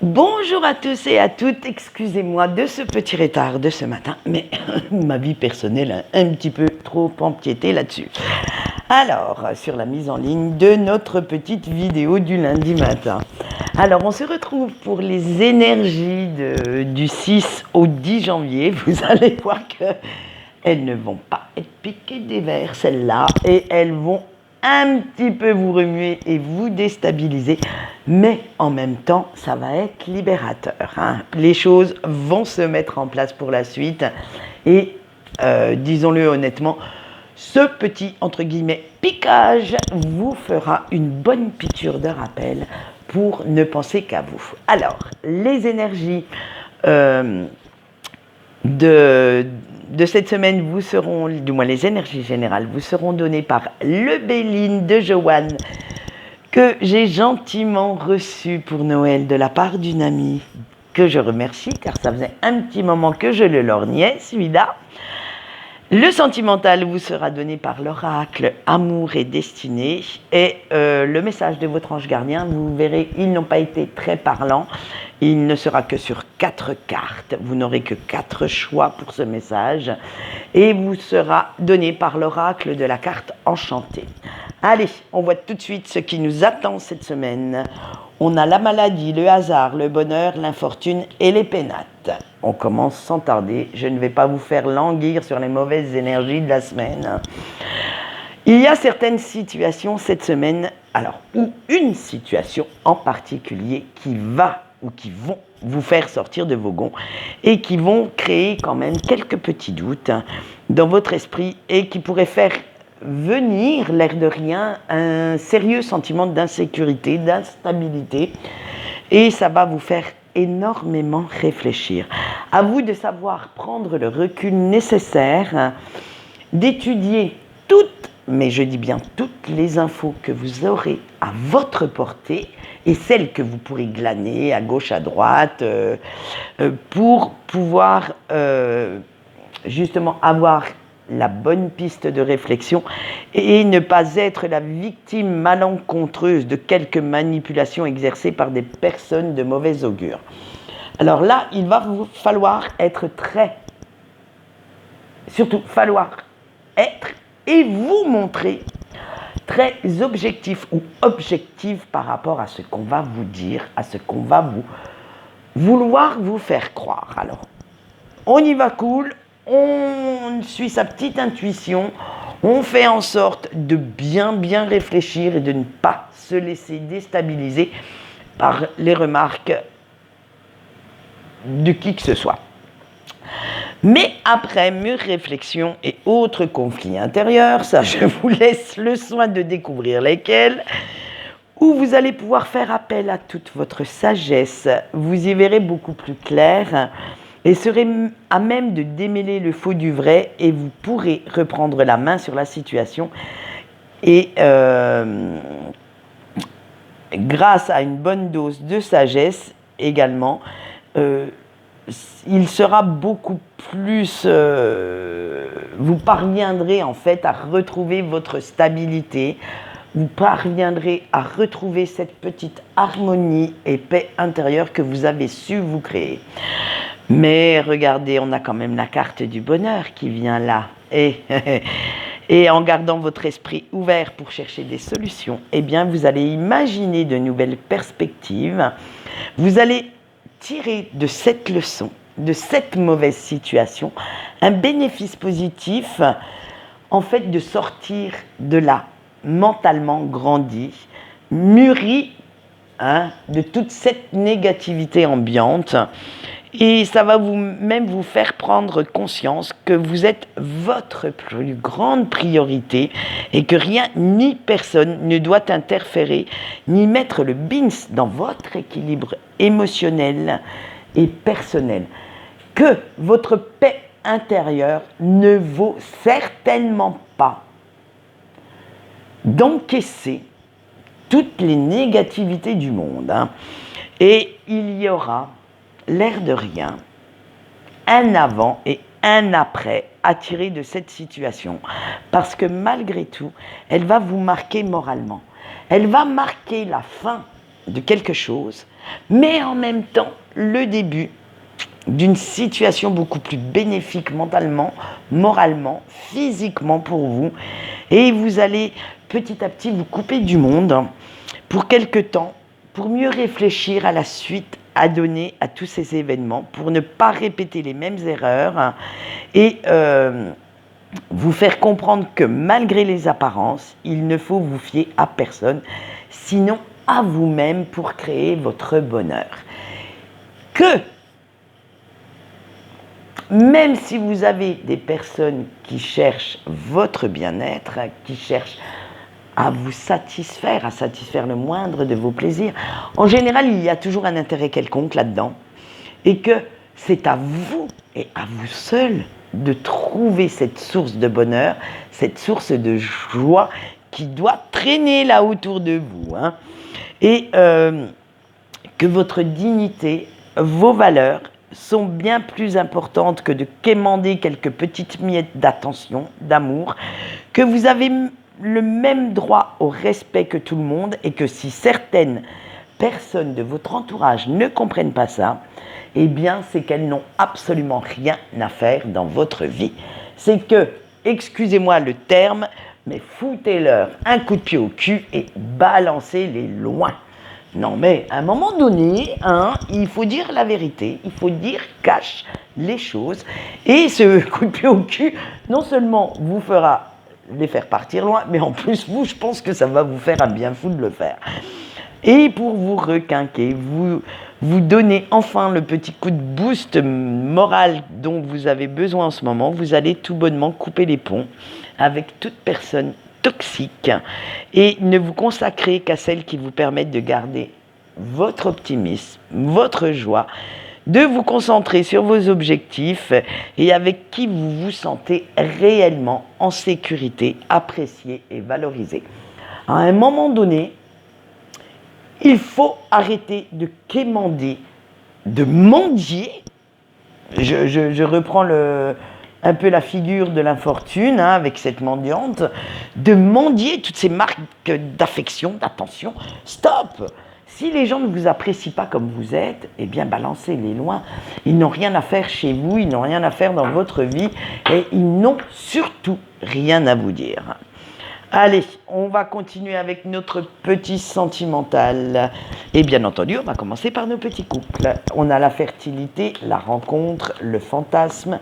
Bonjour à tous et à toutes, excusez-moi de ce petit retard de ce matin, mais ma vie personnelle a un petit peu trop empiété là-dessus. Alors, sur la mise en ligne de notre petite vidéo du lundi matin. Alors, on se retrouve pour les énergies du 6 au 10 janvier. Vous allez voir qu'elles ne vont pas être piquées des verres, celles-là, et elles vont un petit peu vous remuer et vous déstabiliser, mais en même temps, ça va être libérateur. Les choses vont se mettre en place pour la suite et disons-le honnêtement, ce petit, entre guillemets, piquage vous fera une bonne piqûre de rappel pour ne penser qu'à vous. Alors, les énergies de cette semaine vous seront, du moins les énergies générales, vous seront données par le Béline de Joanne que j'ai gentiment reçu pour Noël de la part d'une amie que je remercie car ça faisait un petit moment que je le lorgnais, celui-là. Le sentimental vous sera donné par l'oracle Amour et Destinée et le message de votre ange gardien, vous verrez, ils n'ont pas été très parlants. Il ne sera que sur 4 cartes, vous n'aurez que 4 choix pour ce message et vous sera donné par l'oracle de la carte enchantée. Allez, on voit tout de suite ce qui nous attend cette semaine. On a la maladie, le hasard, le bonheur, l'infortune et les pénates. On commence sans tarder, je ne vais pas vous faire languir sur les mauvaises énergies de la semaine. Il y a certaines situations cette semaine, ou une situation en particulier qui va ou qui vont vous faire sortir de vos gonds et qui vont créer quand même quelques petits doutes dans votre esprit et qui pourraient faire venir, l'air de rien, un sérieux sentiment d'insécurité, d'instabilité et ça va vous faire énormément réfléchir. À vous de savoir prendre le recul nécessaire, d'étudier toutes, mais je dis bien toutes les infos que vous aurez à votre portée et celles que vous pourrez glaner à gauche, à droite, pour pouvoir justement avoir la bonne piste de réflexion et ne pas être la victime malencontreuse de quelques manipulations exercées par des personnes de mauvais augure. Alors là, il va vous falloir être et vous montrer très objectif ou objectif par rapport à ce qu'on va vous dire, à ce qu'on va vouloir vous faire croire. Alors, on y va cool, on suit sa petite intuition, on fait en sorte de bien réfléchir et de ne pas se laisser déstabiliser par les remarques de qui que ce soit. Mais après mûre réflexion et autres conflits intérieurs, ça je vous laisse le soin de découvrir lesquels, où vous allez pouvoir faire appel à toute votre sagesse, vous y verrez beaucoup plus clair et serez à même de démêler le faux du vrai et vous pourrez reprendre la main sur la situation et grâce à une bonne dose de sagesse également, il sera beaucoup plus, vous parviendrez en fait à retrouver votre stabilité, vous parviendrez à retrouver cette petite harmonie et paix intérieure que vous avez su vous créer. Mais regardez, on a quand même la carte du bonheur qui vient là. Et en gardant votre esprit ouvert pour chercher des solutions, eh bien vous allez imaginer de nouvelles perspectives. Vous allez tirer de cette leçon, de cette mauvaise situation, un bénéfice positif, en fait, de sortir de là, mentalement grandi, mûri, de toute cette négativité ambiante. Et ça va même vous faire prendre conscience que vous êtes votre plus grande priorité et que rien ni personne ne doit interférer ni mettre le bins dans votre équilibre émotionnel et personnel. Que votre paix intérieure ne vaut certainement pas d'encaisser toutes les négativités du monde. Et il y aura, l'air de rien, un avant et un après à tirer de cette situation. Parce que malgré tout, elle va vous marquer moralement. Elle va marquer la fin de quelque chose, mais en même temps le début d'une situation beaucoup plus bénéfique mentalement, moralement, physiquement pour vous. Et vous allez petit à petit vous couper du monde pour quelque temps, pour mieux réfléchir à la suite à donner à tous ces événements, pour ne pas répéter les mêmes erreurs et vous faire comprendre que malgré les apparences, il ne faut vous fier à personne, sinon à vous-même pour créer votre bonheur. Que même si vous avez des personnes qui cherchent votre bien-être, qui cherchent à vous satisfaire, à satisfaire le moindre de vos plaisirs, en général, il y a toujours un intérêt quelconque là-dedans, et que c'est à vous et à vous seul de trouver cette source de bonheur, cette source de joie qui doit traîner là autour de vous, hein. Et que votre dignité, vos valeurs sont bien plus importantes que de quémander quelques petites miettes d'attention, d'amour, que vous avez le même droit au respect que tout le monde et que si certaines personnes de votre entourage ne comprennent pas ça, eh bien c'est qu'elles n'ont absolument rien à faire dans votre vie. C'est que, excusez-moi le terme, mais foutez-leur un coup de pied au cul et balancez-les loin. Non mais à un moment donné, hein, il faut dire la vérité, il faut dire cash les choses. Et ce coup de pied au cul, non seulement vous fera les faire partir loin, mais en plus vous, je pense que ça va vous faire un bien fou de le faire. Et pour vous requinquer, vous donner enfin le petit coup de boost moral dont vous avez besoin en ce moment, vous allez tout bonnement couper les ponts avec toute personne toxique et ne vous consacrer qu'à celles qui vous permettent de garder votre optimisme, votre joie, de vous concentrer sur vos objectifs et avec qui vous vous sentez réellement en sécurité, apprécié et valorisé. À un moment donné, il faut arrêter de quémander, de mendier. Je reprends un peu la figure de l'infortune, hein, avec cette mendiante, de mendier toutes ces marques d'affection, d'attention. Stop! Si les gens ne vous apprécient pas comme vous êtes, eh bien balancez-les loin. Ils n'ont rien à faire chez vous, ils n'ont rien à faire dans votre vie et ils n'ont surtout rien à vous dire. Allez, on va continuer avec notre petit sentimental. Et bien entendu, on va commencer par nos petits couples. On a la fertilité, la rencontre, le fantasme,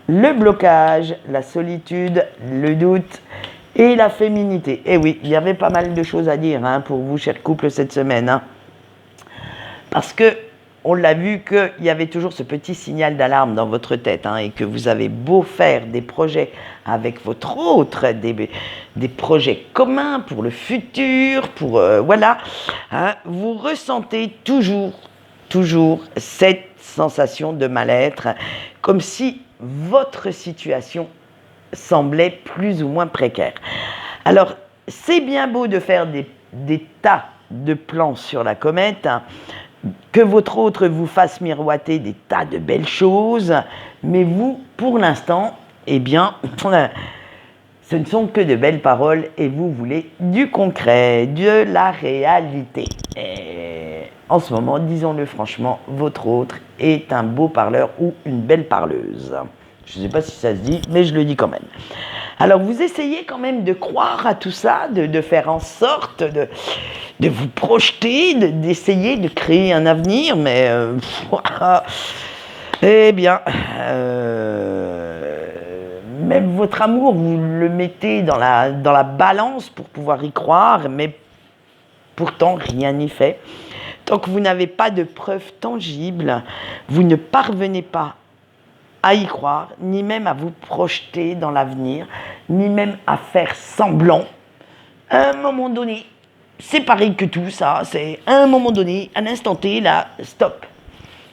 le blocage, la solitude, le doute et la féminité. Et oui, il y avait pas mal de choses à dire, hein, pour vous, chers couples, cette semaine. Hein. Parce que on l'a vu qu'il y avait toujours ce petit signal d'alarme dans votre tête, hein, et que vous avez beau faire des projets avec votre autre, des projets communs pour le futur, pour voilà, hein, vous ressentez toujours cette sensation de mal-être, comme si votre situation semblait plus ou moins précaire. Alors, c'est bien beau de faire des tas de plans sur la comète, hein, que votre autre vous fasse miroiter des tas de belles choses, mais vous, pour l'instant, eh bien, ce ne sont que de belles paroles et vous voulez du concret, de la réalité. Et en ce moment, disons-le franchement, votre autre est un beau parleur ou une belle parleuse. Je ne sais pas si ça se dit, mais je le dis quand même. Alors, vous essayez quand même de croire à tout ça, de faire en sorte de vous projeter, d'essayer de créer un avenir, mais eh bien, même votre amour, vous le mettez dans la balance pour pouvoir y croire, mais pourtant rien n'y fait. Tant que vous n'avez pas de preuves tangibles, vous ne parvenez pas à y croire, ni même à vous projeter dans l'avenir, ni même à faire semblant. À un moment donné, c'est pareil que tout ça, c'est à un moment donné, à l'instant T, là, stop.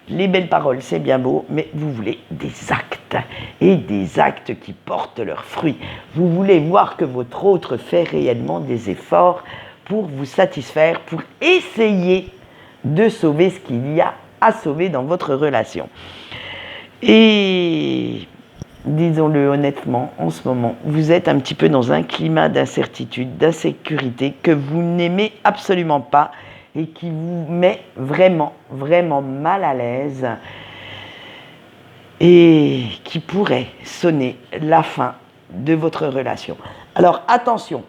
Les belles paroles, c'est bien beau, mais vous voulez des actes, et des actes qui portent leurs fruits. Vous voulez voir que votre autre fait réellement des efforts pour vous satisfaire, pour essayer de sauver ce qu'il y a à sauver dans votre relation. Et disons-le honnêtement, en ce moment, vous êtes un petit peu dans un climat d'incertitude, d'insécurité que vous n'aimez absolument pas et qui vous met vraiment, vraiment mal à l'aise et qui pourrait sonner la fin de votre relation. Alors attention,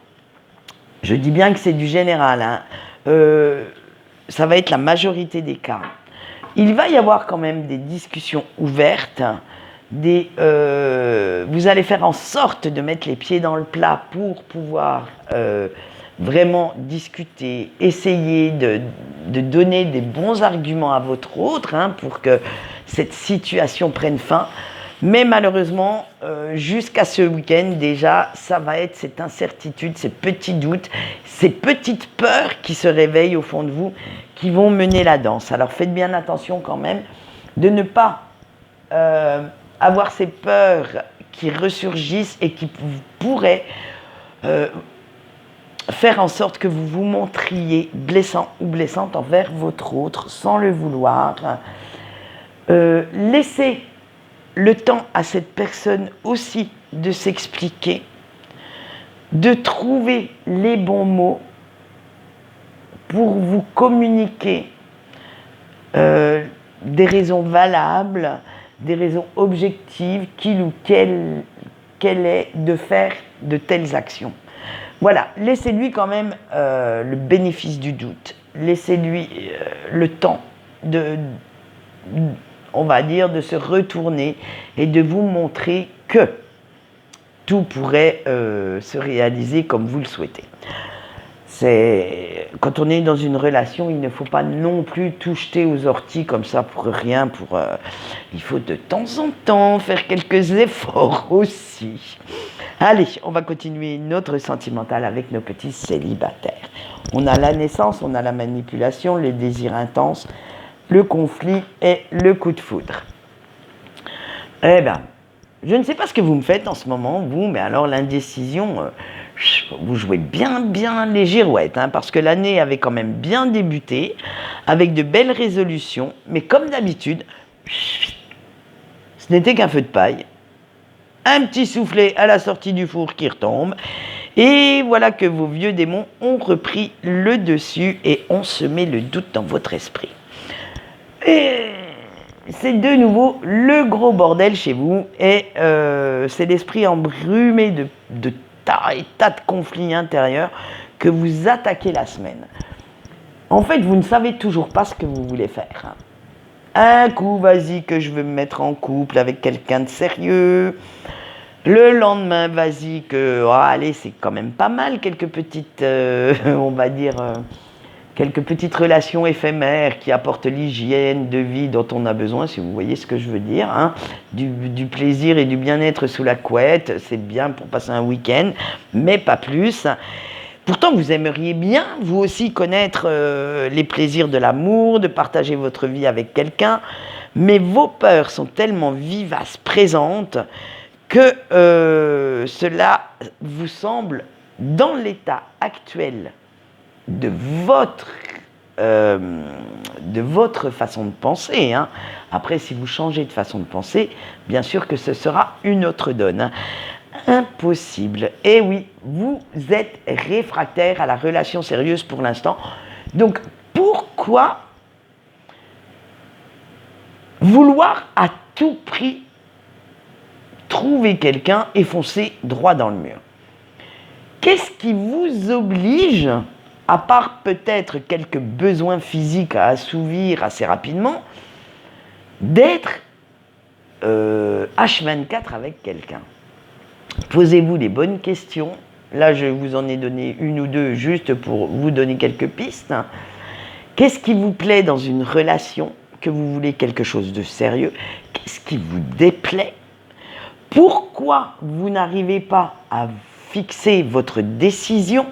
je dis bien que c'est du général, hein. Ça va être la majorité des cas. Il va y avoir quand même des discussions ouvertes, vous allez faire en sorte de mettre les pieds dans le plat pour pouvoir vraiment discuter, essayer de donner des bons arguments à votre autre, hein, pour que cette situation prenne fin. Mais malheureusement, jusqu'à ce week-end déjà, ça va être cette incertitude, ces petits doutes, ces petites peurs qui se réveillent au fond de vous, qui vont mener la danse. Alors faites bien attention quand même de ne pas avoir ces peurs qui ressurgissent et qui pourraient faire en sorte que vous vous montriez blessant ou blessante envers votre autre sans le vouloir. Laissez le temps à cette personne aussi de s'expliquer, de trouver les bons mots pour vous communiquer des raisons valables, des raisons objectives qu'il ou qu'elle est de faire de telles actions. Voilà, laissez-lui quand même le bénéfice du doute, laissez-lui le temps on va dire, de se retourner et de vous montrer que tout pourrait se réaliser comme vous le souhaitez. Quand on est dans une relation, il ne faut pas non plus tout jeter aux orties comme ça pour rien. Il faut de temps en temps faire quelques efforts aussi. Allez, on va continuer notre sentimental avec nos petits célibataires. On a la naissance, on a la manipulation, les désirs intenses, le conflit et le coup de foudre. Eh bien, je ne sais pas ce que vous me faites en ce moment, vous, mais alors l'indécision, vous jouez bien les girouettes, hein, parce que l'année avait quand même bien débuté, avec de belles résolutions, mais comme d'habitude, ce n'était qu'un feu de paille. Un petit soufflet à la sortie du four qui retombe, et voilà que vos vieux démons ont repris le dessus et ont semé le doute dans votre esprit. Et c'est de nouveau le gros bordel chez vous, et c'est l'esprit embrumé de tas et tas de conflits intérieurs que vous attaquez la semaine. En fait, vous ne savez toujours pas ce que vous voulez faire. Un coup, vas-y que je veux me mettre en couple avec quelqu'un de sérieux. Le lendemain, vas-y que, allez, c'est quand même pas mal, quelques petites, on va dire, quelques petites relations éphémères qui apportent l'hygiène de vie dont on a besoin, si vous voyez ce que je veux dire, hein. Du plaisir et du bien-être sous la couette, c'est bien pour passer un week-end, mais pas plus. Pourtant, vous aimeriez bien, vous aussi, connaître les plaisirs de l'amour, de partager votre vie avec quelqu'un, mais vos peurs sont tellement vivaces, présentes, que cela vous semble, dans l'état actuel de votre façon de penser, hein. Après, si vous changez de façon de penser, bien sûr que ce sera une autre donne, hein. Impossible. Et oui, vous êtes réfractaire à la relation sérieuse pour l'instant. Donc, pourquoi vouloir à tout prix trouver quelqu'un et foncer droit dans le mur? Qu'est-ce qui vous oblige, à part peut-être quelques besoins physiques à assouvir assez rapidement, d'être H24 avec quelqu'un? Posez-vous les bonnes questions. Là, je vous en ai donné une ou deux juste pour vous donner quelques pistes. Qu'est-ce qui vous plaît dans une relation? Que vous voulez quelque chose de sérieux? Qu'est-ce qui vous déplaît? Pourquoi vous n'arrivez pas à fixer votre décision?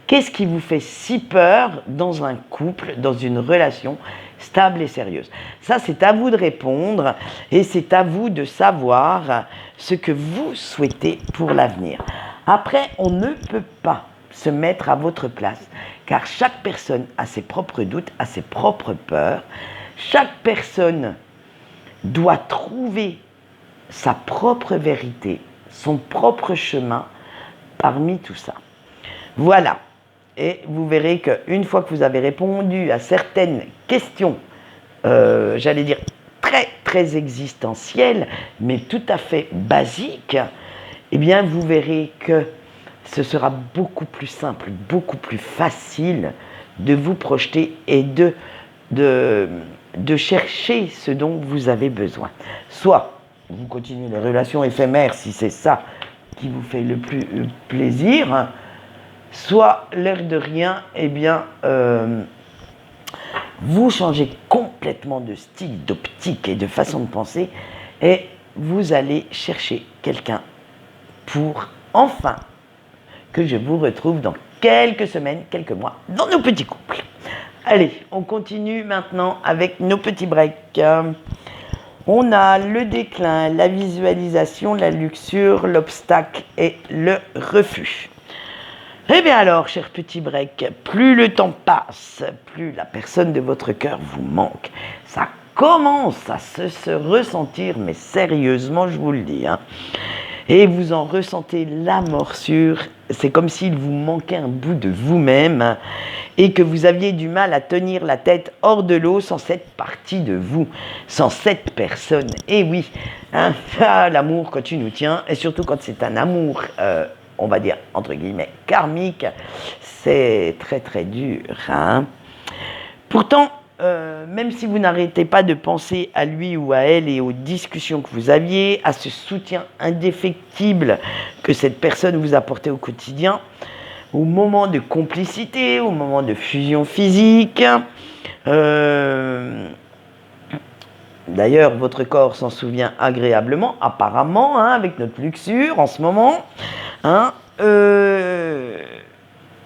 Qu'est-ce qui vous fait si peur dans un couple, dans une relation stable et sérieuse? Ça, c'est à vous de répondre et c'est à vous de savoir ce que vous souhaitez pour l'avenir. Après, on ne peut pas se mettre à votre place, car chaque personne a ses propres doutes, a ses propres peurs. Chaque personne doit trouver sa propre vérité, son propre chemin parmi tout ça. Voilà. et vous verrez qu'une fois que vous avez répondu à certaines questions, j'allais dire très très existentielles, mais tout à fait basiques, eh bien vous verrez que ce sera beaucoup plus simple, beaucoup plus facile de vous projeter et de chercher ce dont vous avez besoin. Soit vous continuez les relations éphémères si c'est ça qui vous fait le plus plaisir, soit l'air de rien, eh bien, vous changez complètement de style, d'optique et de façon de penser et vous allez chercher quelqu'un pour enfin que je vous retrouve dans quelques semaines, quelques mois, dans nos petits couples. Allez, on continue maintenant avec nos petits breaks. On a le déclin, la visualisation, la luxure, l'obstacle et le refus. Eh bien alors, cher petit break, plus le temps passe, plus la personne de votre cœur vous manque. Ça commence à se ressentir, mais sérieusement, je vous le dis. Et vous en ressentez la morsure. C'est comme s'il vous manquait un bout de vous-même et que vous aviez du mal à tenir la tête hors de l'eau sans cette partie de vous, sans cette personne. Et oui, l'amour quand tu nous tiens, et surtout quand c'est un amour, on va dire entre guillemets karmique, c'est très très dur. Pourtant, même si vous n'arrêtez pas de penser à lui ou à elle et aux discussions que vous aviez, à ce soutien indéfectible que cette personne vous apportait au quotidien, au moment de complicité, au moment de fusion physique, d'ailleurs votre corps s'en souvient agréablement, apparemment, avec notre luxure en ce moment,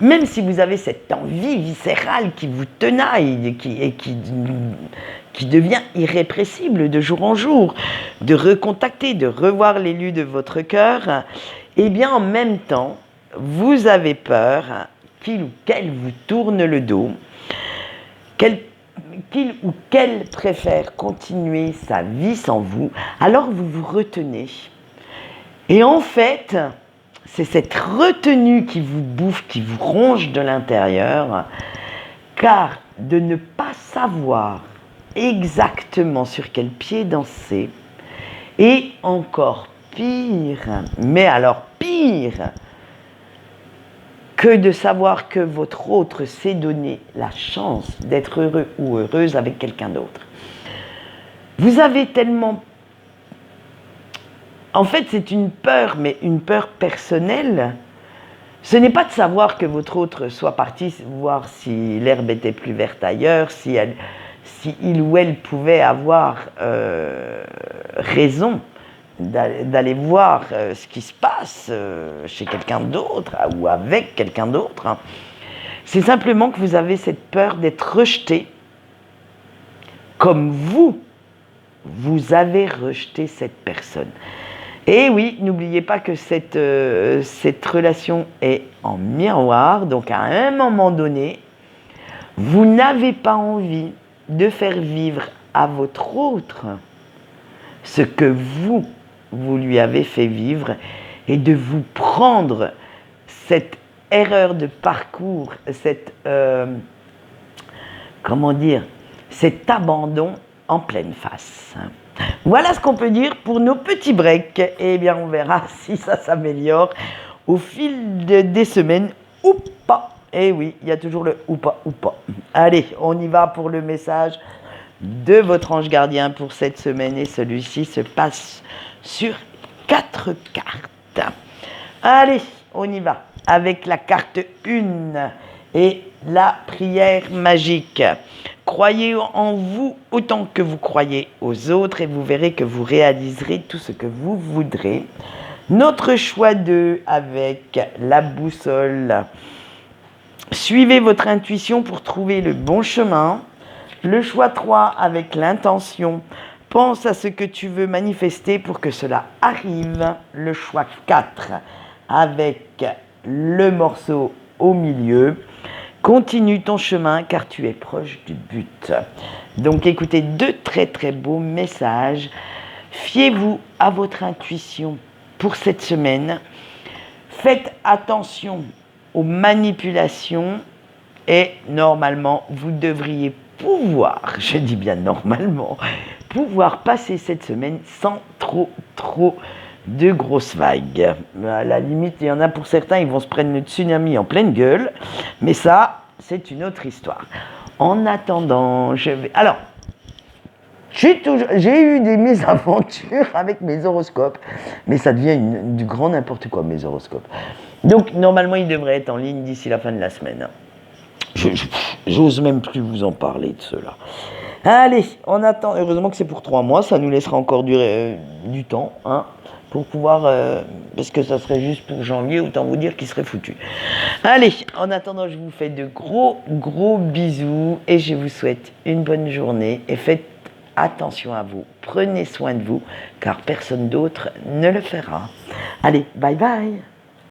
même si vous avez cette envie viscérale qui vous tenaille et qui devient irrépressible de jour en jour, de recontacter, de revoir l'élu de votre cœur, eh bien en même temps, vous avez peur qu'il ou qu'elle vous tourne le dos, qu'il ou qu'elle préfère continuer sa vie sans vous, alors vous vous retenez. Et en fait, c'est cette retenue qui vous bouffe, qui vous ronge de l'intérieur, car de ne pas savoir exactement sur quel pied danser, et encore pire, mais alors pire, que de savoir que votre autre s'est donné la chance d'être heureux ou heureuse avec quelqu'un d'autre. Vous avez tellement... En fait, c'est une peur, mais une peur personnelle. Ce n'est pas de savoir que votre autre soit parti voir si l'herbe était plus verte ailleurs, si il ou elle pouvait avoir raison d'aller voir ce qui se passe chez quelqu'un d'autre ou avec quelqu'un d'autre. C'est simplement que vous avez cette peur d'être rejeté comme vous avez rejeté cette personne. Et oui, n'oubliez pas que cette relation est en miroir, donc à un moment donné, vous n'avez pas envie de faire vivre à votre autre ce que vous lui avez fait vivre et de vous prendre cette erreur de parcours, cet abandon en pleine face. Voilà ce qu'on peut dire pour nos petits breaks. Eh bien, on verra si ça s'améliore au fil des semaines ou pas. Eh oui, il y a toujours le ou pas, ou pas. Allez, on y va pour le message de votre ange gardien pour cette semaine. Et celui-ci se passe sur 4 cartes. Allez, on y va avec la carte 1 et la prière magique. Croyez en vous autant que vous croyez aux autres et vous verrez que vous réaliserez tout ce que vous voudrez. Notre choix 2 avec la boussole. Suivez votre intuition pour trouver le bon chemin. Le choix 3 avec l'intention. Pense à ce que tu veux manifester pour que cela arrive. Le choix 4 avec le morceau au milieu. Continue ton chemin car tu es proche du but. Donc écoutez 2 très très beaux messages. Fiez-vous à votre intuition pour cette semaine. Faites attention aux manipulations et normalement, vous devriez pouvoir, je dis bien normalement, pouvoir passer cette semaine sans trop de grosses vagues. À la limite, il y en a pour certains, ils vont se prendre le tsunami en pleine gueule, mais ça, c'est une autre histoire. En attendant, alors, j'ai eu des mésaventures avec mes horoscopes, mais ça devient du grand n'importe quoi, mes horoscopes. Donc, normalement, ils devraient être en ligne d'ici la fin de la semaine. J'ose même plus vous en parler de cela. Allez, on attend. Heureusement que c'est pour 3 mois, ça nous laissera encore du temps, hein, pour pouvoir, parce que ça serait juste pour janvier, autant vous dire qu'il serait foutu. Allez, en attendant, je vous fais de gros bisous et je vous souhaite une bonne journée et faites attention à vous, prenez soin de vous, car personne d'autre ne le fera. Allez, bye bye.